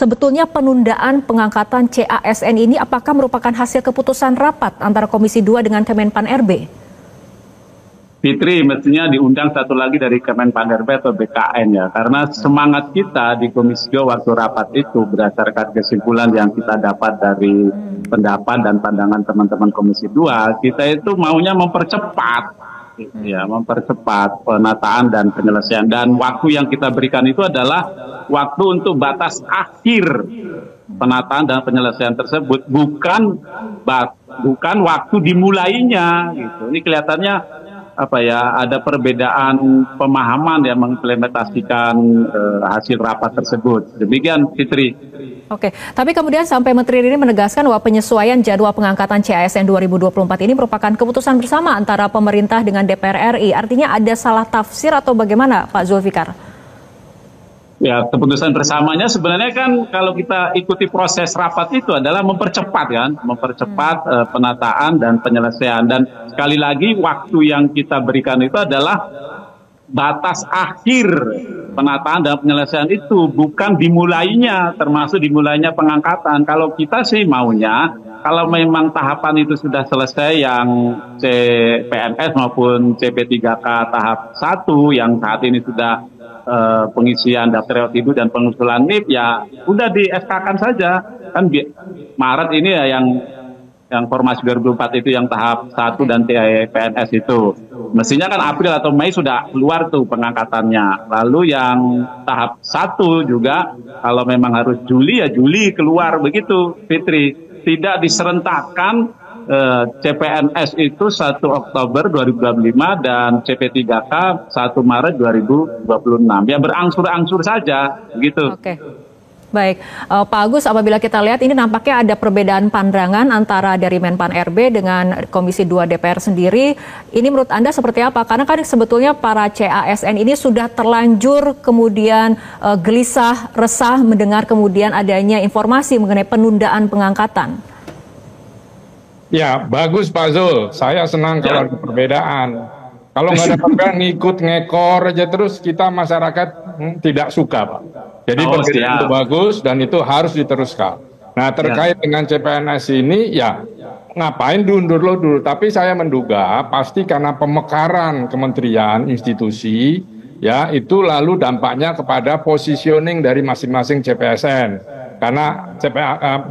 Sebetulnya penundaan pengangkatan CASN ini apakah merupakan hasil keputusan rapat antara Komisi 2 dengan Kemenpan RB? Fitri, mestinya diundang satu lagi dari Kemenpan RB atau BKN ya. Karena semangat kita di Komisi 2 waktu rapat itu berdasarkan kesimpulan yang kita dapat dari pendapat dan pandangan teman-teman Komisi 2, kita itu maunya mempercepat. Ya, mempercepat penataan dan penyelesaian, dan waktu yang kita berikan itu adalah waktu untuk batas akhir penataan dan penyelesaian tersebut, bukan waktu dimulainya gitu. Ini kelihatannya ada perbedaan pemahaman yang mengimplementasikan hasil rapat tersebut. Demikian, Fitri. Oke, tapi kemudian sampai Menteri ini menegaskan bahwa penyesuaian jadwal pengangkatan CASN 2024 ini merupakan keputusan bersama antara pemerintah dengan DPR RI. Artinya ada salah tafsir atau bagaimana, Pak Zulfikar? Ya, keputusan bersamanya sebenarnya kan kalau kita ikuti proses rapat itu adalah mempercepat penataan dan penyelesaian. Dan sekali lagi waktu yang kita berikan itu adalah batas akhir penataan dan penyelesaian itu, bukan dimulainya, termasuk dimulainya pengangkatan. Kalau kita sih maunya, kalau memang tahapan itu sudah selesai yang CPNS maupun CP3K tahap 1 yang saat ini sudah pengisian daftar individu dan pengusulan NIP, ya udah di SK-kan saja. Kan Maret ini ya yang formasi 2004 itu yang tahap 1 dan PNS itu. Mestinya kan April atau Mei sudah keluar tuh pengangkatannya. Lalu yang tahap 1 juga kalau memang harus Juli ya Juli keluar, begitu, Fitri. Tidak diserentakkan CPNS itu 1 Oktober 2025 dan CP3K 1 Maret 2026. Ya berangsur-angsur saja begitu. Oke. Baik, Pak Agus, apabila kita lihat ini nampaknya ada perbedaan pandangan antara dari Menpan RB dengan Komisi 2 DPR sendiri. Ini menurut Anda seperti apa? Karena kan sebetulnya para CASN ini sudah terlanjur kemudian gelisah, resah mendengar kemudian adanya informasi mengenai penundaan pengangkatan. Ya, bagus Pak Zul. Saya senang kalau ada perbedaan. Kalau nggak ada perbedaan ngikut ngekor aja terus, kita masyarakat tidak suka, Pak. Jadi perbedaan itu bagus dan itu harus diteruskan. Nah, terkait dengan CPNS ini, ya ngapain diundur dulu. Tapi saya menduga pasti karena pemekaran kementerian, institusi, ya itu lalu dampaknya kepada positioning dari masing-masing CPSN. Karena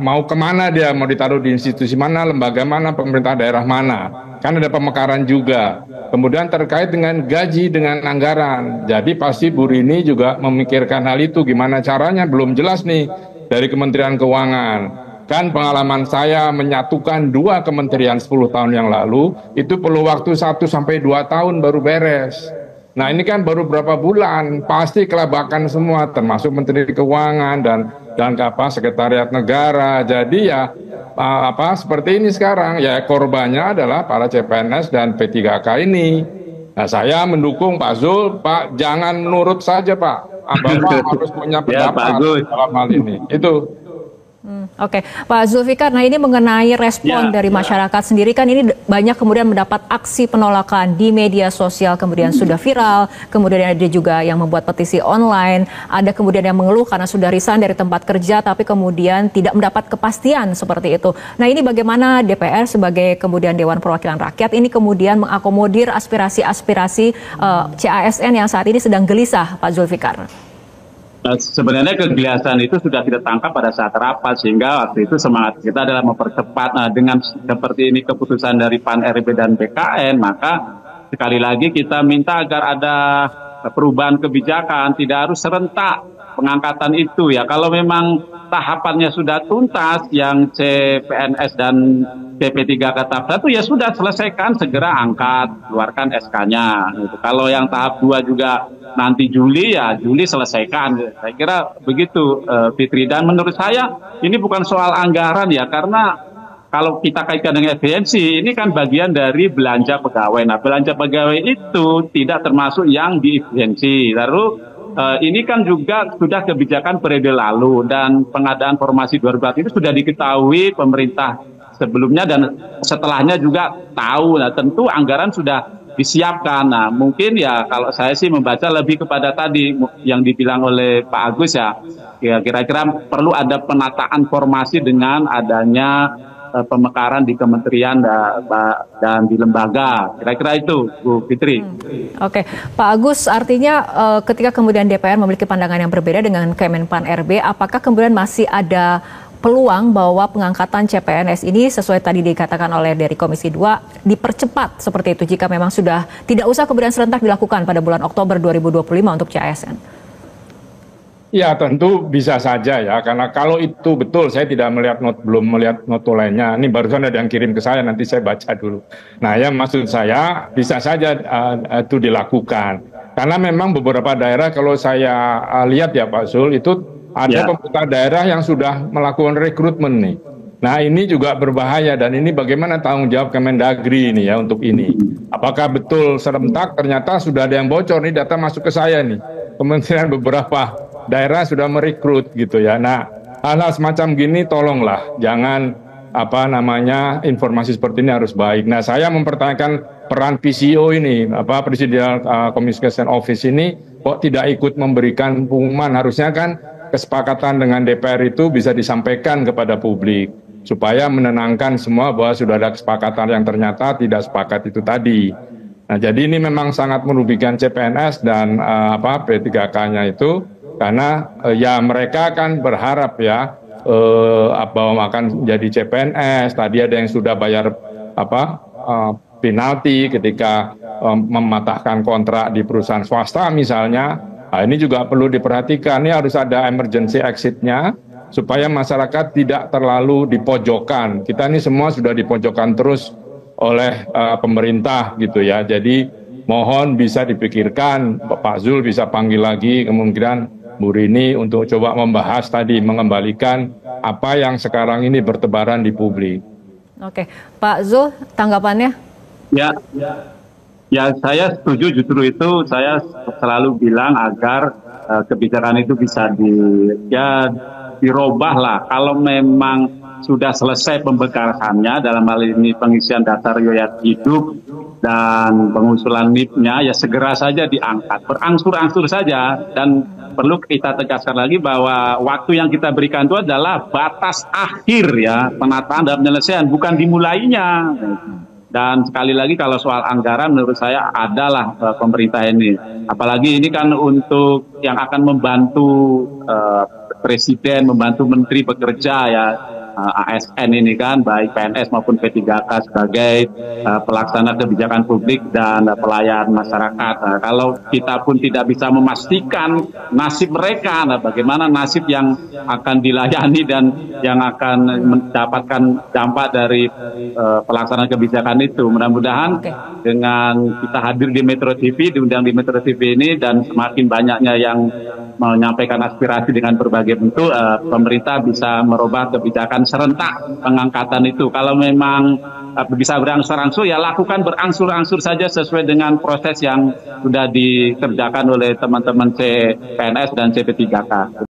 mau kemana dia, mau ditaruh di institusi mana, lembaga mana, pemerintah daerah mana. Kan ada pemekaran juga. Kemudian terkait dengan gaji, dengan anggaran. Jadi pasti Bu Rini juga memikirkan hal itu. Gimana caranya, belum jelas nih dari Kementerian Keuangan. Kan pengalaman saya menyatukan 2 kementerian 10 tahun yang lalu, itu perlu waktu 1 sampai 2 tahun baru beres. Nah ini kan baru berapa bulan, pasti kelabakan semua, termasuk Menteri Keuangan dan Sekretariat Negara. Jadi ya seperti ini sekarang, ya korbannya adalah para CPNS dan P3K ini. Nah saya mendukung Pak Zul, Pak jangan nurut saja Pak, Bapak harus punya pendapat dalam hal ini. Itu. Oke, Pak Zulfikar, nah ini mengenai respon dari masyarakat sendiri, kan ini banyak kemudian mendapat aksi penolakan di media sosial, kemudian sudah viral, kemudian ada juga yang membuat petisi online, ada kemudian yang mengeluh karena sudah resign dari tempat kerja tapi kemudian tidak mendapat kepastian seperti itu. Nah ini bagaimana DPR sebagai kemudian Dewan Perwakilan Rakyat ini kemudian mengakomodir aspirasi-aspirasi CASN yang saat ini sedang gelisah, Pak Zulfikar? Sebenarnya kegelisahan itu sudah kita tangkap pada saat rapat, sehingga waktu itu semangat kita adalah mempercepat. Nah, dengan seperti ini keputusan dari PAN RB dan BKN, maka sekali lagi kita minta agar ada perubahan kebijakan, tidak harus serentak pengangkatan itu ya. Kalau memang tahapannya sudah tuntas, yang CPNS dan CP3K tahap 1 ya sudah selesaikan, segera angkat, keluarkan SK-nya. Gitu. Kalau yang tahap 2 juga nanti Juli, ya Juli selesaikan. Saya kira begitu, Fitri. Dan menurut saya ini bukan soal anggaran ya, karena kalau kita kaitkan dengan efisiensi, ini kan bagian dari belanja pegawai. Nah, belanja pegawai itu tidak termasuk yang di efisiensi. Lalu ini kan juga sudah kebijakan periode lalu, dan pengadaan formasi 2004 itu sudah diketahui pemerintah sebelumnya dan setelahnya juga tahu. Nah, tentu anggaran sudah disiapkan. Nah, mungkin ya kalau saya sih membaca lebih kepada tadi yang dibilang oleh Pak Agus ya, kira-kira perlu ada penataan formasi dengan adanya pemekaran di kementerian dan di lembaga. Kira-kira itu, Bu Fitri. Oke, Pak Agus, artinya ketika kemudian DPR memiliki pandangan yang berbeda dengan Kemenpan RB, apakah kemudian masih ada peluang bahwa pengangkatan CPNS ini sesuai tadi dikatakan oleh dari Komisi 2 dipercepat seperti itu jika memang sudah tidak usah kemudian serentak dilakukan pada bulan Oktober 2025 untuk CASN? Ya tentu bisa saja ya, karena kalau itu betul saya tidak melihat belum melihat notulenya. Ini barusan ada yang kirim ke saya, nanti saya baca dulu. Nah ya maksud saya bisa saja itu dilakukan. Karena memang beberapa daerah kalau saya lihat ya Pak Zul, itu ada pemerintah daerah yang sudah melakukan rekrutmen nih. Nah ini juga berbahaya dan ini bagaimana tanggung jawab Kemendagri ini ya untuk ini. Apakah betul serentak ternyata sudah ada yang bocor nih, data masuk ke saya nih. Kementerian beberapa daerah sudah merekrut gitu ya. Nah, hal-hal semacam gini tolonglah jangan informasi seperti ini harus baik. Nah, saya mempertanyakan peran PCO ini, Presidential Communication Office ini kok tidak ikut memberikan pengumuman. Harusnya kan kesepakatan dengan DPR itu bisa disampaikan kepada publik supaya menenangkan semua bahwa sudah ada kesepakatan yang ternyata tidak sepakat itu tadi. Nah, jadi ini memang sangat merugikan CPNS dan P3K-nya itu. Karena ya mereka kan berharap ya bahwa akan jadi CPNS. Tadi ada yang sudah bayar penalti ketika mematahkan kontrak di perusahaan swasta misalnya. Nah, ini juga perlu diperhatikan. Ini harus ada emergency exit-nya supaya masyarakat tidak terlalu dipojokkan. Kita ini semua sudah dipojokkan terus oleh pemerintah gitu ya. Jadi mohon bisa dipikirkan, Pak Zul bisa panggil lagi kemungkinan Bu Rini untuk coba membahas tadi, mengembalikan apa yang sekarang ini bertebaran di publik. Oke, Pak Zul, tanggapannya? Ya saya setuju, justru itu saya selalu bilang agar kebijakan itu bisa dirubah lah. Kalau memang sudah selesai pembekasannya, dalam hal ini pengisian daftar riwayat hidup dan pengusulan NIP-nya, ya segera saja diangkat, berangsur-angsur saja. Dan perlu kita tegaskan lagi bahwa waktu yang kita berikan itu adalah batas akhir ya penataan dan penyelesaian, bukan dimulainya. Dan sekali lagi kalau soal anggaran menurut saya adalah pemerintah ini. Apalagi ini kan untuk yang akan membantu Presiden, membantu Menteri bekerja ya. ASN ini kan baik PNS maupun P3K sebagai pelaksana kebijakan publik dan pelayan masyarakat. Nah, kalau kita pun tidak bisa memastikan nasib mereka, nah bagaimana nasib yang akan dilayani dan yang akan mendapatkan dampak dari pelaksanaan kebijakan itu. Mudah-mudahan dengan kita hadir di Metro TV, diundang di Metro TV ini dan semakin banyaknya yang menyampaikan aspirasi dengan berbagai bentuk, pemerintah bisa merubah kebijakan serentak pengangkatan itu. Kalau memang bisa berangsur-angsur, ya lakukan berangsur-angsur saja sesuai dengan proses yang sudah dikerjakan oleh teman-teman CPNS dan CP3K.